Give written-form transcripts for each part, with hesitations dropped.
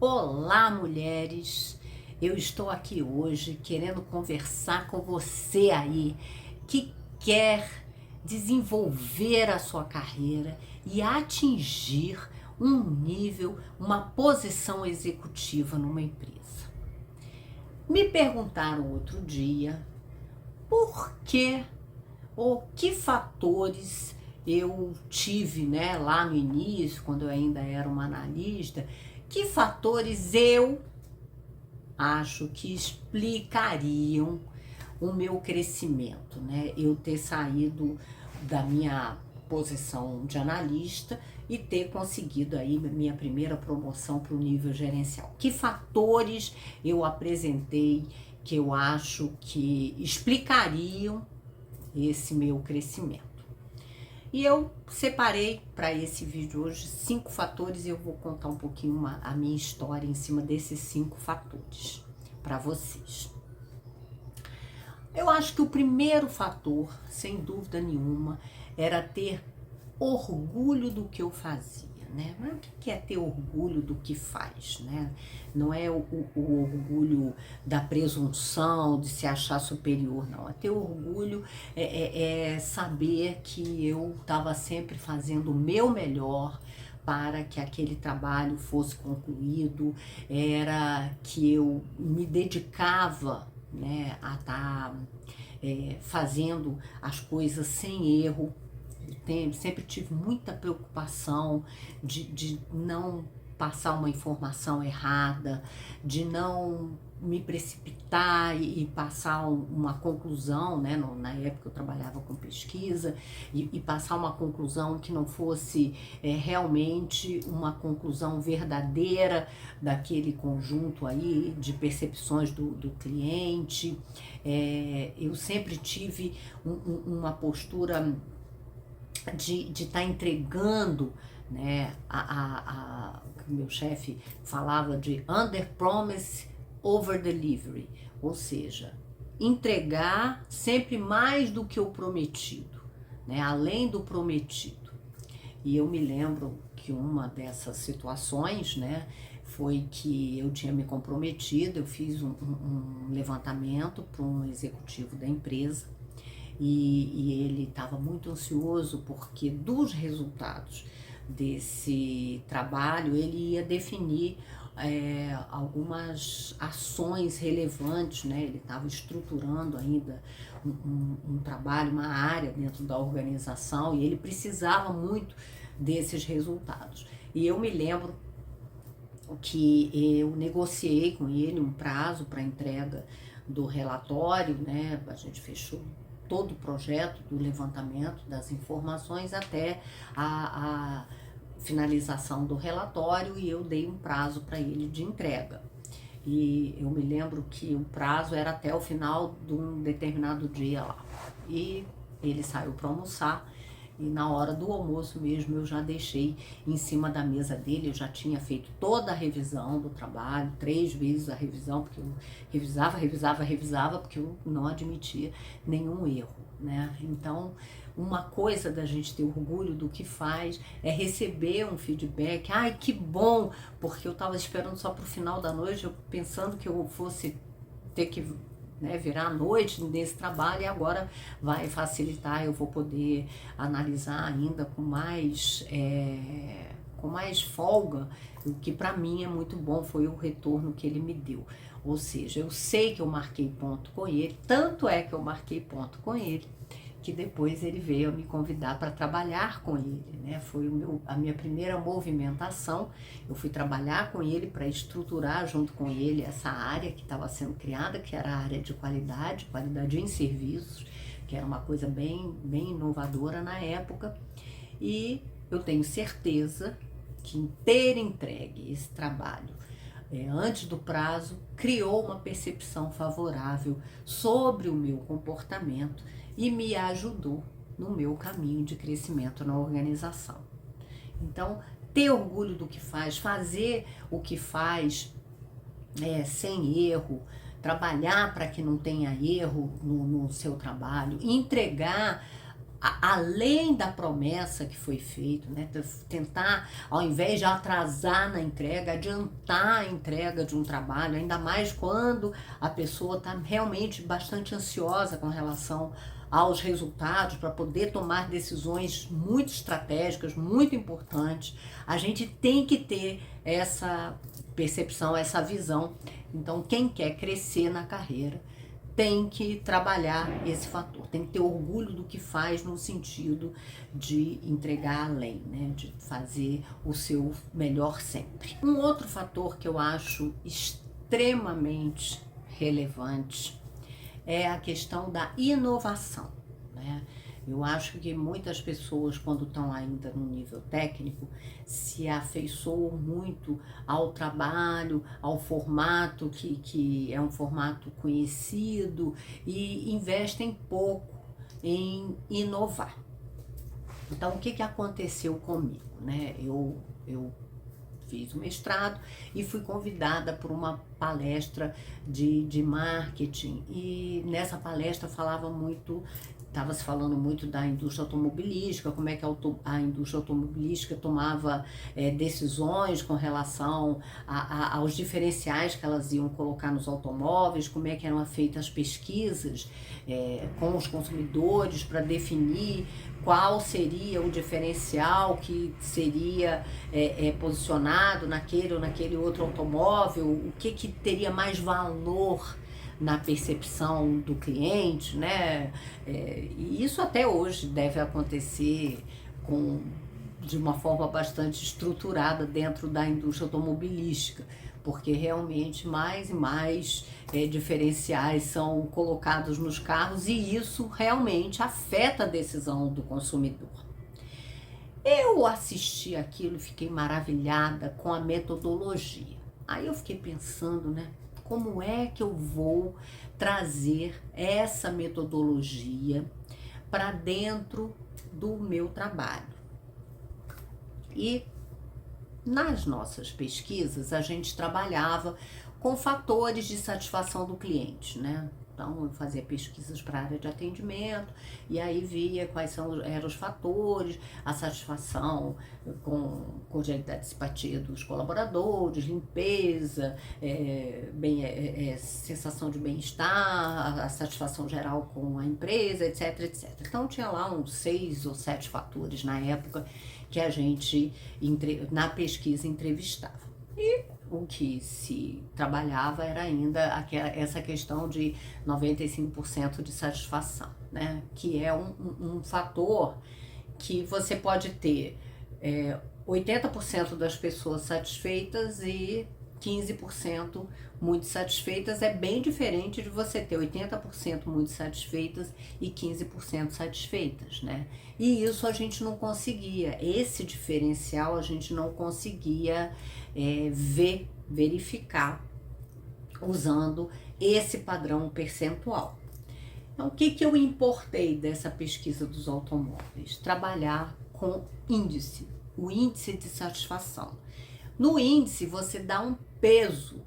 Olá, mulheres! Eu estou aqui hoje querendo conversar com você aí que quer desenvolver a sua carreira e atingir um nível, uma posição executiva numa empresa. Me perguntaram outro dia por que ou que fatores eu tive, né, lá no início, quando eu ainda era uma analista, que fatores eu acho que explicariam o meu crescimento, né? Eu ter saído da minha posição de analista e ter conseguido aí minha primeira promoção para o nível gerencial. Que fatores eu apresentei que eu acho que explicariam esse meu crescimento? E eu separei para esse vídeo hoje 5 fatores e eu vou contar um pouquinho a minha história em cima desses 5 fatores para vocês. Eu acho que o primeiro fator, sem dúvida nenhuma, era ter orgulho do que eu fazia, né? Mas o que é ter orgulho do que faz, né? Não é o orgulho da presunção, de se achar superior, não. É ter orgulho, é saber que eu estava sempre fazendo o meu melhor para que aquele trabalho fosse concluído, era que eu me dedicava, né, a estar fazendo as coisas sem erro. Sempre tive muita preocupação de não passar uma informação errada, de não me precipitar e passar uma conclusão, né? Na época eu trabalhava com pesquisa, e passar uma conclusão que não fosse realmente uma conclusão verdadeira daquele conjunto aí de percepções do cliente. Eu sempre tive uma postura de estar entregando, né, meu chefe falava de under promise over delivery, ou seja, entregar sempre mais do que o prometido, né, além do prometido. E eu me lembro que uma dessas situações, né, foi que eu tinha me comprometido, eu fiz um levantamento para um executivo da empresa, e ele estava muito ansioso porque dos resultados desse trabalho ele ia definir algumas ações relevantes, né? Ele estava estruturando ainda um trabalho, uma área dentro da organização, e ele precisava muito desses resultados. E eu me lembro que eu negociei com ele um prazo para entrega do relatório, né? A gente fechou todo o projeto do levantamento das informações até a finalização do relatório, e eu dei um prazo para ele de entrega. E eu me lembro que o prazo era até o final de um determinado dia lá. E ele saiu para almoçar, e na hora do almoço mesmo eu já deixei em cima da mesa dele, eu já tinha feito toda a revisão do trabalho, 3 vezes a revisão, porque eu revisava, porque eu não admitia nenhum erro, né? Então, uma coisa da gente ter orgulho do que faz é receber um feedback. Ai, que bom, porque eu estava esperando só pro final da noite, eu pensando que eu fosse ter que, né, virar à noite nesse trabalho, e agora vai facilitar, eu vou poder analisar ainda com mais folga, o que para mim é muito bom, foi o retorno que ele me deu. Ou seja, eu sei que eu marquei ponto com ele, tanto é que eu marquei ponto com ele, que depois ele veio me convidar para trabalhar com ele, né? Foi a minha primeira movimentação. Eu fui trabalhar com ele para estruturar junto com ele essa área que estava sendo criada, que era a área de qualidade em serviços, que era uma coisa bem inovadora na época. E eu tenho certeza que ter entregue esse trabalho antes do prazo criou uma percepção favorável sobre o meu comportamento e me ajudou no meu caminho de crescimento na organização. Então, ter orgulho do que faz, fazer o que faz sem erro, trabalhar para que não tenha erro no seu trabalho, entregar além da promessa que foi feita, né, tentar, ao invés de atrasar na entrega, adiantar a entrega de um trabalho, ainda mais quando a pessoa está realmente bastante ansiosa com relação aos resultados, para poder tomar decisões muito estratégicas, muito importantes. A gente tem que ter essa percepção, essa visão. Então, quem quer crescer na carreira tem que trabalhar esse fator, tem que ter orgulho do que faz no sentido de entregar além, né? De fazer o seu melhor sempre. Um outro fator que eu acho extremamente relevante é a questão da inovação, né? Eu acho que muitas pessoas, quando estão ainda no nível técnico, se afeiçoam muito ao trabalho, ao formato que é um formato conhecido e investem pouco em inovar. Então, o que aconteceu comigo, né? Eu fiz o mestrado e fui convidada por uma palestra de marketing, e nessa palestra estava se falando muito da indústria automobilística, como é que a indústria automobilística tomava decisões com relação aos diferenciais que elas iam colocar nos automóveis, como é que eram feitas as pesquisas com os consumidores para definir qual seria o diferencial que seria posicionado naquele ou naquele outro automóvel, o que teria mais valor na percepção do cliente, né? E isso até hoje deve acontecer de uma forma bastante estruturada dentro da indústria automobilística, porque realmente mais e mais diferenciais são colocados nos carros e isso realmente afeta a decisão do consumidor. Eu assisti aquilo e fiquei maravilhada com a metodologia. Aí eu fiquei pensando, né? Como é que eu vou trazer essa metodologia para dentro do meu trabalho? E nas nossas pesquisas, a gente trabalhava com fatores de satisfação do cliente, né? Então, eu fazia pesquisas para a área de atendimento e aí via quais eram os fatores, a satisfação com cordialidade e simpatia dos colaboradores, limpeza, sensação de bem-estar, a satisfação geral com a empresa, etc, etc. Então, tinha lá uns 6 ou 7 fatores na época que a gente, na pesquisa, entrevistava. E o que se trabalhava era ainda essa questão de 95% de satisfação, né? Que é um fator que você pode ter 80% das pessoas satisfeitas e 15% muito satisfeitas. É bem diferente de você ter 80% muito satisfeitas e 15% satisfeitas, né? E isso a gente não conseguia, esse diferencial a gente não conseguia verificar usando esse padrão percentual. Então, o que eu importei dessa pesquisa dos automóveis? Trabalhar com índice, o índice de satisfação. No índice, você dá um peso,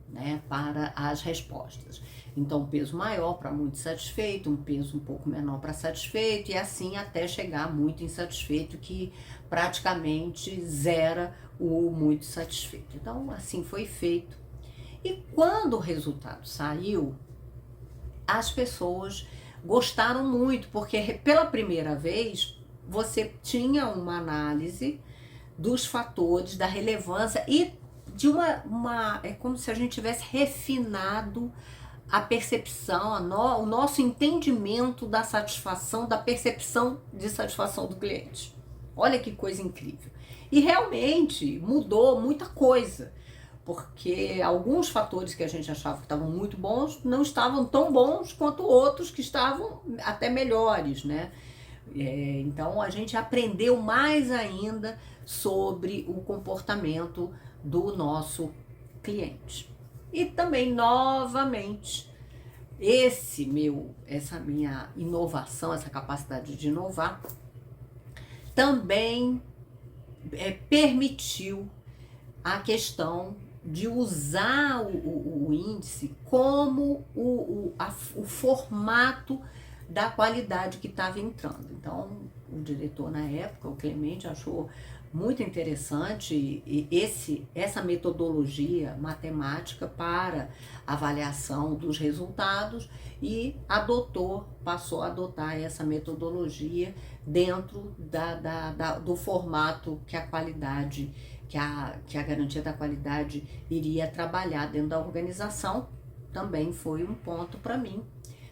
né, para as respostas. Então, um peso maior para muito satisfeito, um peso um pouco menor para satisfeito, e assim até chegar muito insatisfeito, que praticamente zera o muito satisfeito. Então, assim foi feito. E quando o resultado saiu, as pessoas gostaram muito, porque pela primeira vez você tinha uma análise dos fatores, da relevância e de é como se a gente tivesse refinado a percepção, o nosso entendimento da satisfação, da percepção de satisfação do cliente. Olha que coisa incrível. E realmente mudou muita coisa, porque alguns fatores que a gente achava que estavam muito bons não estavam tão bons quanto outros que estavam até melhores, né? Então a gente aprendeu mais ainda sobre o comportamento do nosso cliente. E também, novamente, essa minha inovação, essa capacidade de inovar, também permitiu a questão de usar o índice como o formato da qualidade que estava entrando. Então, o diretor na época, o Clemente, achou muito interessante essa metodologia matemática para avaliação dos resultados e passou a adotar essa metodologia dentro do formato que a qualidade, que a garantia da qualidade iria trabalhar dentro da organização. Também foi um ponto para mim,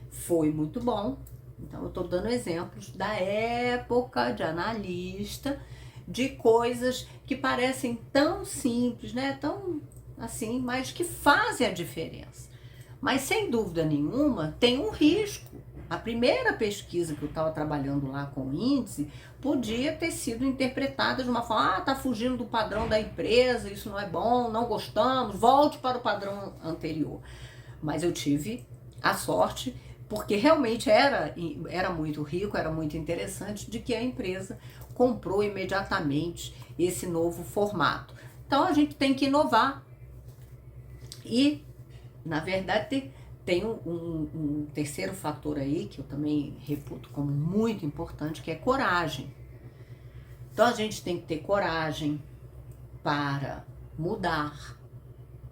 foi muito bom. Então eu estou dando exemplos da época de analista, de coisas que parecem tão simples, né? Tão assim, mas que fazem a diferença. Mas sem dúvida nenhuma tem um risco. A primeira pesquisa que eu estava trabalhando lá com o índice podia ter sido interpretada de uma forma, tá fugindo do padrão da empresa, isso não é bom, não gostamos, volte para o padrão anterior. Mas eu tive a sorte, porque realmente era muito rico, era muito interessante, de que a empresa comprou imediatamente esse novo formato. Então a gente tem que inovar. E, na verdade, tem um terceiro fator aí, que eu também reputo como muito importante, que é coragem. Então a gente tem que ter coragem para mudar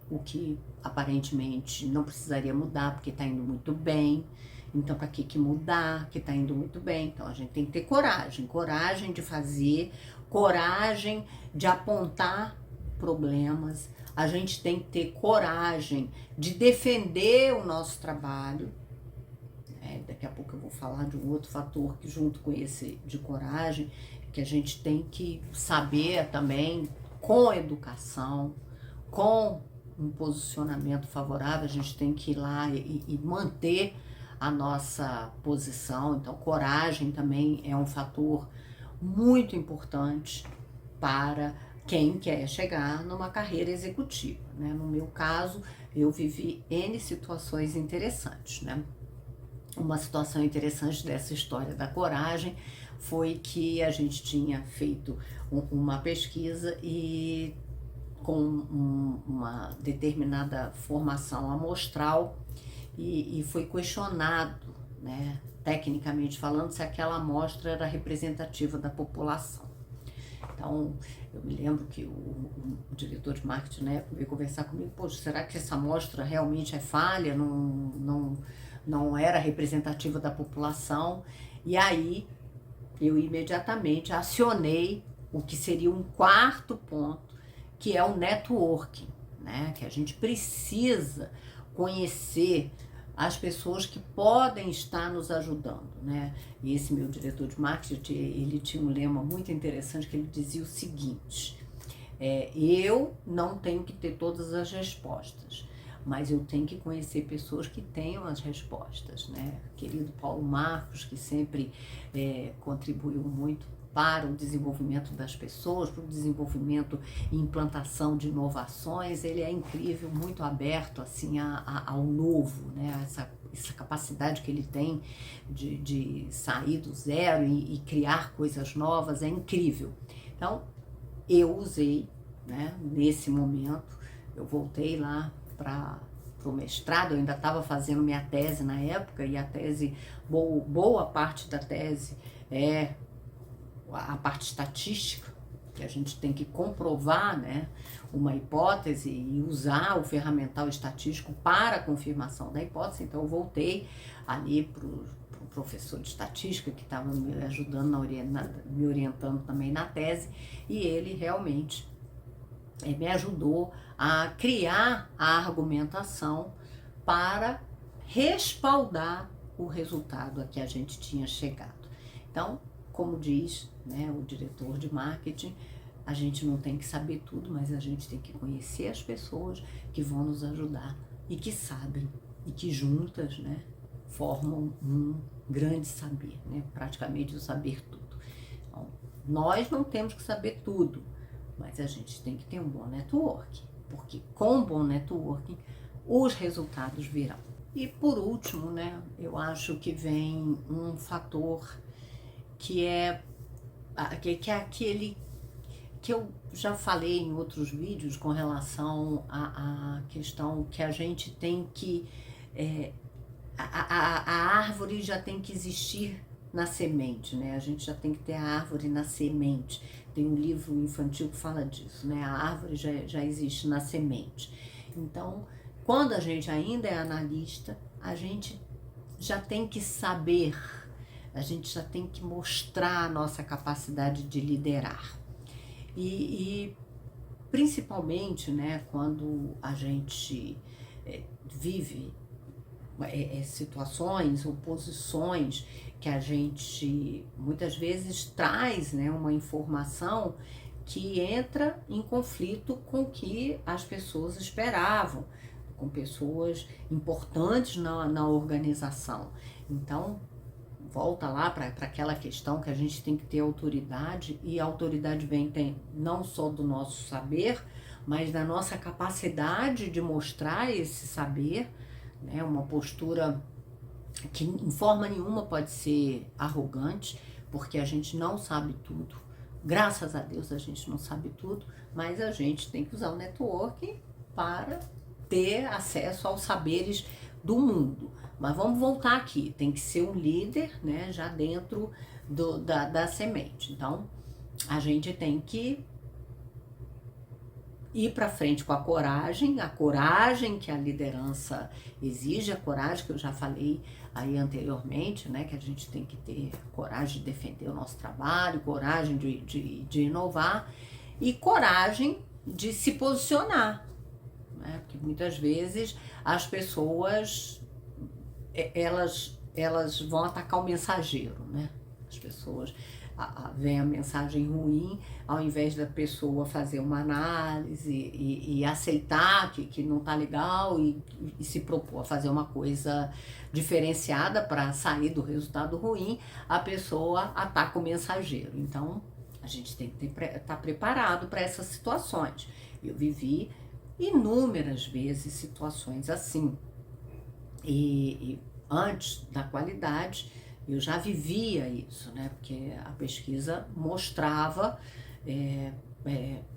o que aparentemente não precisaria mudar, porque está indo muito bem. Então, para que mudar, que está indo muito bem? Então, a gente tem que ter coragem de fazer, coragem de apontar problemas, a gente tem que ter coragem de defender o nosso trabalho. Daqui a pouco eu vou falar de um outro fator que, junto com esse de coragem, que a gente tem que saber também, com educação, com um posicionamento favorável, a gente tem que ir lá e manter a nossa posição. Então, coragem também é um fator muito importante para quem quer chegar numa carreira executiva, né? No meu caso, eu vivi N situações interessantes, né? Uma situação interessante dessa história da coragem foi que a gente tinha feito uma pesquisa e com uma determinada formação amostral e foi questionado, né, tecnicamente falando, se aquela amostra era representativa da população. Então, eu me lembro que o diretor de marketing, né, veio conversar comigo, poxa, será que essa amostra realmente é falha, não era representativa da população? E aí, eu imediatamente acionei o que seria um quarto ponto, que é o networking, né? Que a gente precisa conhecer as pessoas que podem estar nos ajudando, né? E esse meu diretor de marketing, ele tinha um lema muito interessante, que ele dizia o seguinte: eu não tenho que ter todas as respostas, mas eu tenho que conhecer pessoas que tenham as respostas, né? Querido Paulo Marcos, que sempre contribuiu muito para o desenvolvimento das pessoas, para o desenvolvimento e implantação de inovações, ele é incrível, muito aberto assim ao novo, né? Essa capacidade que ele tem de sair do zero e criar coisas novas é incrível. Então, eu usei, né, nesse momento, eu voltei lá para o mestrado, eu ainda estava fazendo minha tese na época, e a tese, boa parte da tese é a parte estatística, que a gente tem que comprovar, né, uma hipótese e usar o ferramental estatístico para a confirmação da hipótese. Então eu voltei ali para o professor de estatística que estava me ajudando, me orientando também na tese, e ele realmente me ajudou a criar a argumentação para respaldar o resultado a que a gente tinha chegado. Então, como diz, né, o diretor de marketing, a gente não tem que saber tudo, mas a gente tem que conhecer as pessoas que vão nos ajudar e que sabem, e que juntas, né, formam um grande saber, né, praticamente o saber tudo. Então, nós não temos que saber tudo, mas a gente tem que ter um bom networking, porque com um bom networking os resultados virão. E por último, né, eu acho que vem um fator que é aquele que eu já falei em outros vídeos com relação à questão que a gente tem que a árvore já tem que existir na semente, né? A gente já tem que ter a árvore na semente. Tem um livro infantil que fala disso, né? A árvore já existe na semente. Então, quando a gente ainda é analista, a gente já tem que saber, a gente já tem que mostrar a nossa capacidade de liderar. E principalmente, né, quando a gente vive situações ou posições que a gente muitas vezes traz, né, uma informação que entra em conflito com o que as pessoas esperavam, com pessoas importantes na organização. Então, volta lá para aquela questão que a gente tem que ter autoridade, e a autoridade vem não só do nosso saber, mas da nossa capacidade de mostrar esse saber, né? Uma postura que em forma nenhuma pode ser arrogante, porque a gente não sabe tudo. Graças a Deus a gente não sabe tudo, mas a gente tem que usar o networking para ter acesso aos saberes do mundo. Mas vamos voltar aqui, tem que ser um líder, né, já dentro da semente. Então, a gente tem que ir para frente com a coragem que a liderança exige, a coragem que eu já falei aí anteriormente, né, que a gente tem que ter coragem de defender o nosso trabalho, coragem de inovar e coragem de se posicionar, né, porque muitas vezes as pessoas, elas vão atacar o mensageiro, né, as pessoas vem a mensagem ruim, ao invés da pessoa fazer uma análise e aceitar que não tá legal e se propor a fazer uma coisa diferenciada para sair do resultado ruim, a pessoa ataca o mensageiro. Então, a gente tem que estar preparado para essas situações. Eu vivi inúmeras vezes situações assim. E antes da qualidade, eu já vivia isso, né? Porque a pesquisa mostrava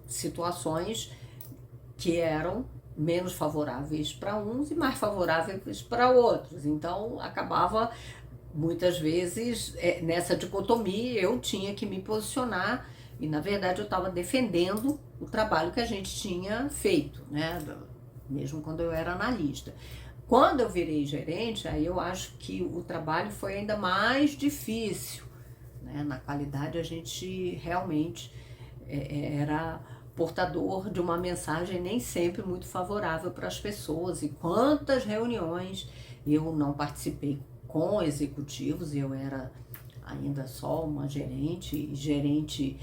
situações que eram menos favoráveis para uns e mais favoráveis para outros. Então, acabava, muitas vezes, nessa dicotomia, eu tinha que me posicionar e, na verdade, eu estava defendendo o trabalho que a gente tinha feito, né? Mesmo quando eu era analista. Quando eu virei gerente, aí eu acho que o trabalho foi ainda mais difícil, né? Na qualidade, a gente realmente era portador de uma mensagem nem sempre muito favorável para as pessoas. E quantas reuniões eu não participei com executivos, eu era ainda só uma gerente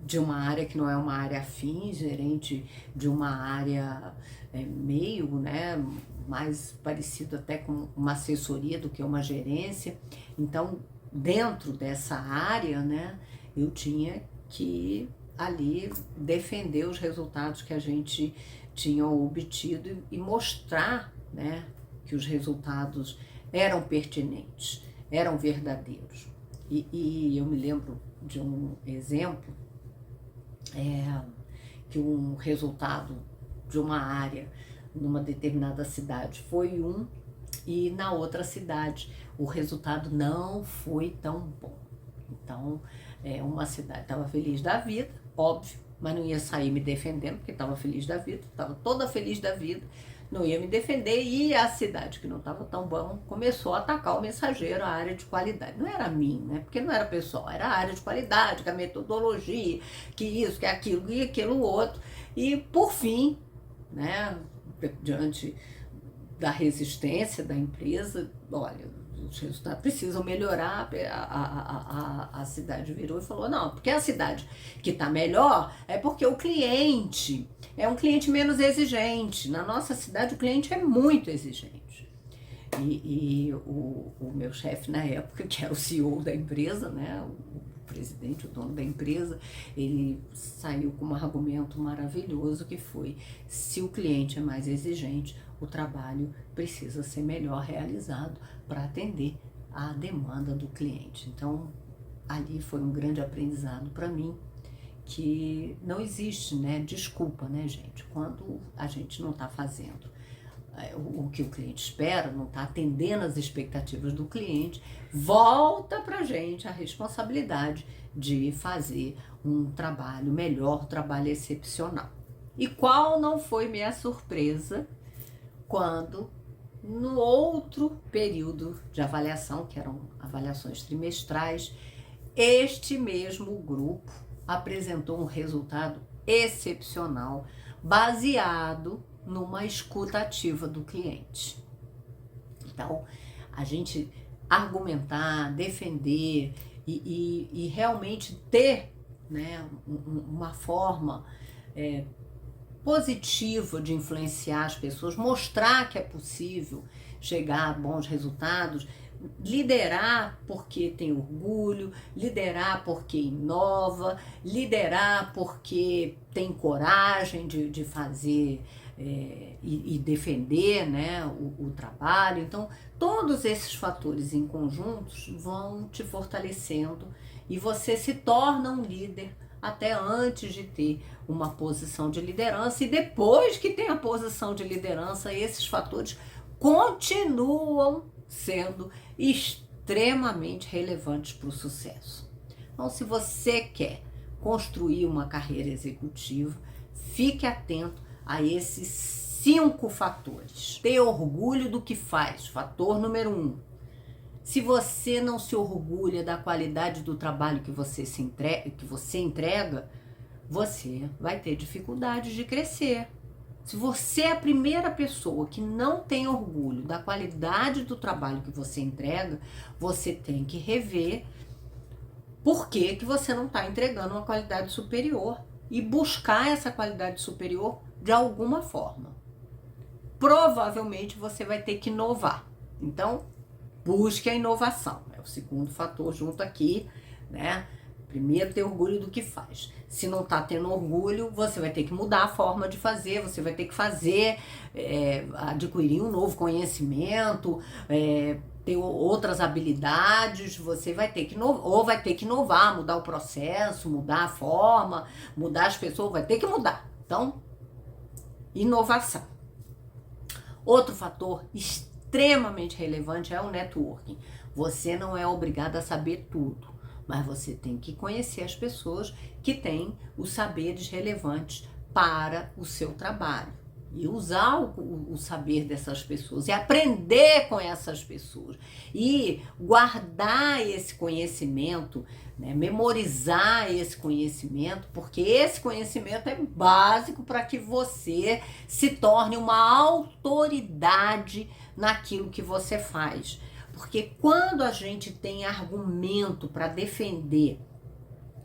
de uma área que não é uma área afim, gerente de uma área meio, né, mais parecido até com uma assessoria do que uma gerência. Então, dentro dessa área, né, eu tinha que ali defender os resultados que a gente tinha obtido e mostrar, né, que os resultados eram pertinentes, eram verdadeiros. E eu me lembro de um exemplo, que um resultado de uma área numa determinada cidade foi um, e na outra cidade o resultado não foi tão bom. Então, uma cidade estava feliz da vida, óbvio, mas não ia sair me defendendo, porque estava feliz da vida, estava toda feliz da vida, não ia me defender, e a cidade que não estava tão bom começou a atacar o mensageiro, a área de qualidade. Não era mim, né? Porque não era pessoal, era a área de qualidade, que a metodologia, que isso, que aquilo e aquilo outro. E por fim, né, diante da resistência da empresa, olha, os resultados precisam melhorar, a cidade virou e falou, não, porque a cidade que está melhor é porque o cliente é um cliente menos exigente. Na nossa cidade o cliente é muito exigente. E o meu chefe na época, que era o CEO da empresa, né, o presidente, o dono da empresa, ele saiu com um argumento maravilhoso que foi: se o cliente é mais exigente, o trabalho precisa ser melhor realizado para atender à demanda do cliente. Então, ali foi um grande aprendizado para mim, que não existe, né, desculpa, né, gente, quando a gente não está fazendo o que o cliente espera, não está atendendo as expectativas do cliente, volta para a gente a responsabilidade de fazer um trabalho melhor, um trabalho excepcional. E qual não foi minha surpresa quando, no outro período de avaliação, que eram avaliações trimestrais, este mesmo grupo apresentou um resultado excepcional, baseado numa escuta ativa do cliente. Então, a gente argumentar, defender e realmente ter, né, uma forma positiva de influenciar as pessoas, mostrar que é possível chegar a bons resultados, liderar porque tem orgulho, liderar porque inova, liderar porque tem coragem de fazer e defender, né, o trabalho. Então, todos esses fatores em conjuntos vão te fortalecendo e você se torna um líder até antes de ter uma posição de liderança, e depois que tem a posição de liderança, esses fatores continuam sendo extremamente relevantes para o sucesso. Então, se você quer construir uma carreira executiva, fique atento a esses 5 fatores. Ter orgulho do que faz, fator número 1. Se você não se orgulha da qualidade do trabalho que você entrega, você vai ter dificuldade de crescer. Se você é a primeira pessoa que não tem orgulho da qualidade do trabalho que você entrega, você tem que rever por que você não está entregando uma qualidade superior e buscar essa qualidade superior de alguma forma. Provavelmente você vai ter que inovar. Então, busque a inovação. É o segundo fator junto aqui, né? Primeiro, ter orgulho do que faz. Se não está tendo orgulho, você vai ter que mudar a forma de fazer, você vai ter que fazer, adquirir um novo conhecimento, ter outras habilidades, você vai ter que inovar, mudar o processo, mudar a forma, mudar as pessoas, vai ter que mudar. Então, inovação. Outro fator extremamente relevante é o networking. Você não é obrigado a saber tudo, mas você tem que conhecer as pessoas que têm os saberes relevantes para o seu trabalho. E usar o saber dessas pessoas, e aprender com essas pessoas, e guardar esse conhecimento, né, memorizar esse conhecimento, porque esse conhecimento é básico para que você se torne uma autoridade naquilo que você faz. Porque quando a gente tem argumento para defender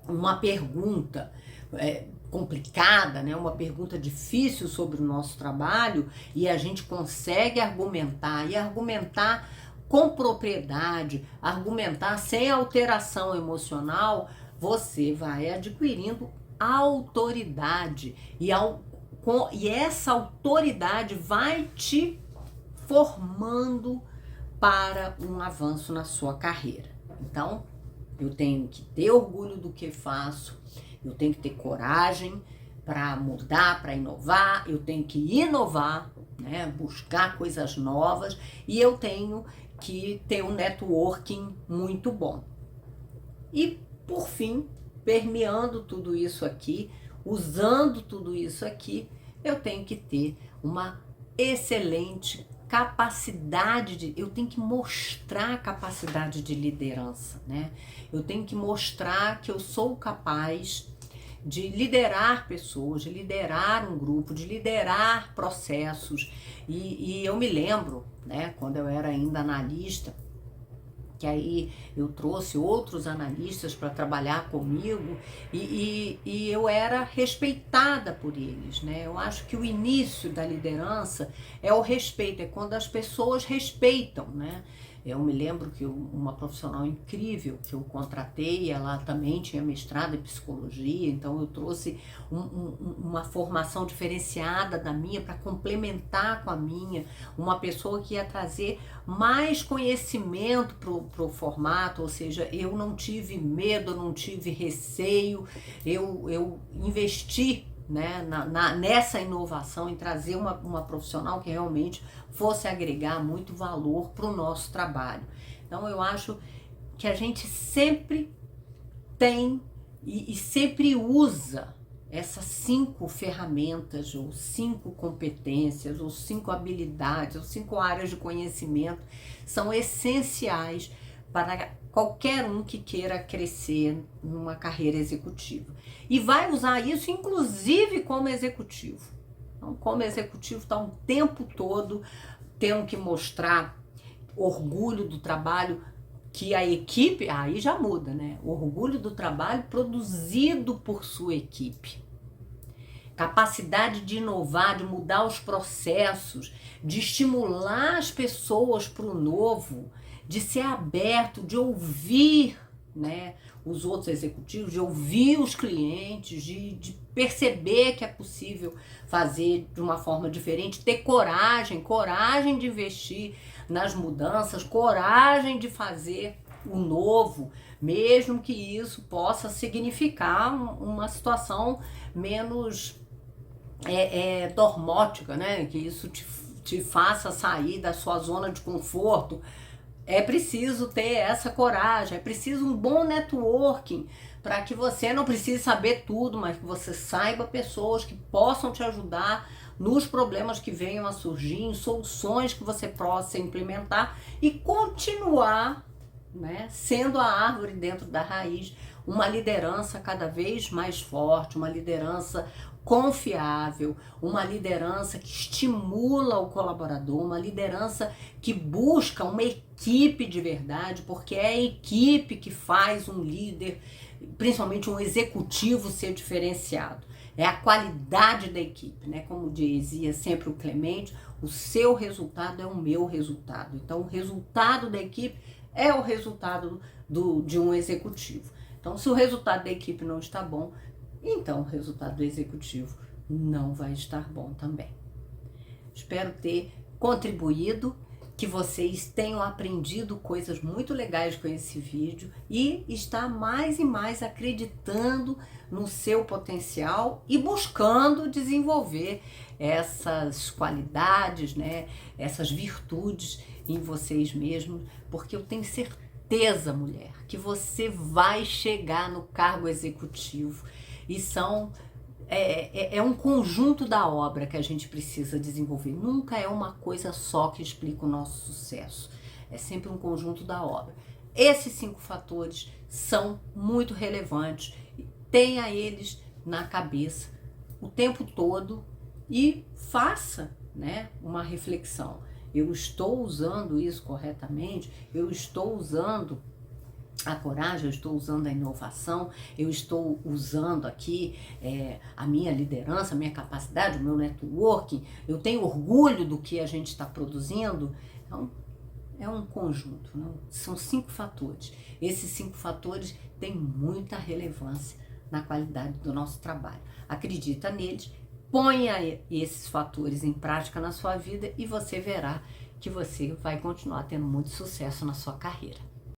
uma pergunta complicada, né, uma pergunta difícil sobre o nosso trabalho, e a gente consegue argumentar, e argumentar com propriedade, argumentar sem alteração emocional, você vai adquirindo autoridade, e essa autoridade vai te formando para um avanço na sua carreira. Então, eu tenho que ter orgulho do que faço, eu tenho que ter coragem para mudar, para inovar, eu tenho que inovar, né, buscar coisas novas, e eu tenho que ter um networking muito bom. E, por fim, permeando tudo isso aqui, usando tudo isso aqui, eu tenho que ter uma excelente capacidade eu tenho que mostrar a capacidade de liderança, né? Eu tenho que mostrar que eu sou capaz de liderar pessoas, de liderar um grupo, de liderar processos. E eu me lembro, né, quando eu era ainda analista, que aí eu trouxe outros analistas para trabalhar comigo e eu era respeitada por eles, né? Eu acho que o início da liderança é o respeito, é quando as pessoas respeitam, né? Eu me lembro que uma profissional incrível que eu contratei, ela também tinha mestrado em psicologia, então eu trouxe uma formação diferenciada da minha para complementar com a minha, uma pessoa que ia trazer mais conhecimento pro formato, ou seja, eu não tive medo, não tive receio, eu investi né, nessa inovação, em trazer uma profissional que realmente fosse agregar muito valor para o nosso trabalho. Então eu acho que a gente sempre tem e sempre usa essas 5 ferramentas, ou 5 competências, ou 5 habilidades, ou 5 áreas de conhecimento, são essenciais para qualquer um que queira crescer numa carreira executiva. E vai usar isso, inclusive, como executivo. Então, como executivo, está o tempo todo tendo que mostrar orgulho do trabalho que a equipe, aí já muda, né? Orgulho do trabalho produzido por sua equipe. Capacidade de inovar, de mudar os processos, de estimular as pessoas para o novo, de ser aberto, de ouvir, né, os outros executivos, de ouvir os clientes, de perceber que é possível fazer de uma forma diferente, ter coragem de investir nas mudanças, coragem de fazer o novo, mesmo que isso possa significar uma situação menos dormótica, né? Que isso te faça sair da sua zona de conforto. É preciso ter essa coragem, é preciso um bom networking para que você não precise saber tudo, mas que você saiba pessoas que possam te ajudar nos problemas que venham a surgir, em soluções que você possa implementar e continuar, né, sendo a árvore dentro da raiz, uma liderança cada vez mais forte, uma liderança confiável, uma liderança que estimula o colaborador, uma liderança que busca uma equipe de verdade, porque é a equipe que faz um líder, principalmente um executivo, ser diferenciado. É a qualidade da equipe, né? Como dizia sempre o Clemente, o seu resultado é o meu resultado. Então, o resultado da equipe é o resultado de um executivo. Então, se o resultado da equipe não está bom, então o resultado do executivo não vai estar bom também. Espero ter contribuído, que vocês tenham aprendido coisas muito legais com esse vídeo e está mais e mais acreditando no seu potencial e buscando desenvolver essas qualidades, né, essas virtudes em vocês mesmos, porque eu tenho certeza, mulher, que você vai chegar no cargo executivo. E é um conjunto da obra que a gente precisa desenvolver. Nunca é uma coisa só que explica o nosso sucesso. É sempre um conjunto da obra. Esses 5 fatores são muito relevantes. Tenha eles na cabeça o tempo todo e faça, né, uma reflexão. Eu estou usando isso corretamente? Eu estou usando a coragem, eu estou usando a inovação, eu estou usando aqui a minha liderança, a minha capacidade, o meu networking, eu tenho orgulho do que a gente está produzindo. Então, é um conjunto, não? São 5 fatores. Esses 5 fatores têm muita relevância na qualidade do nosso trabalho. Acredita neles, ponha esses fatores em prática na sua vida e você verá que você vai continuar tendo muito sucesso na sua carreira.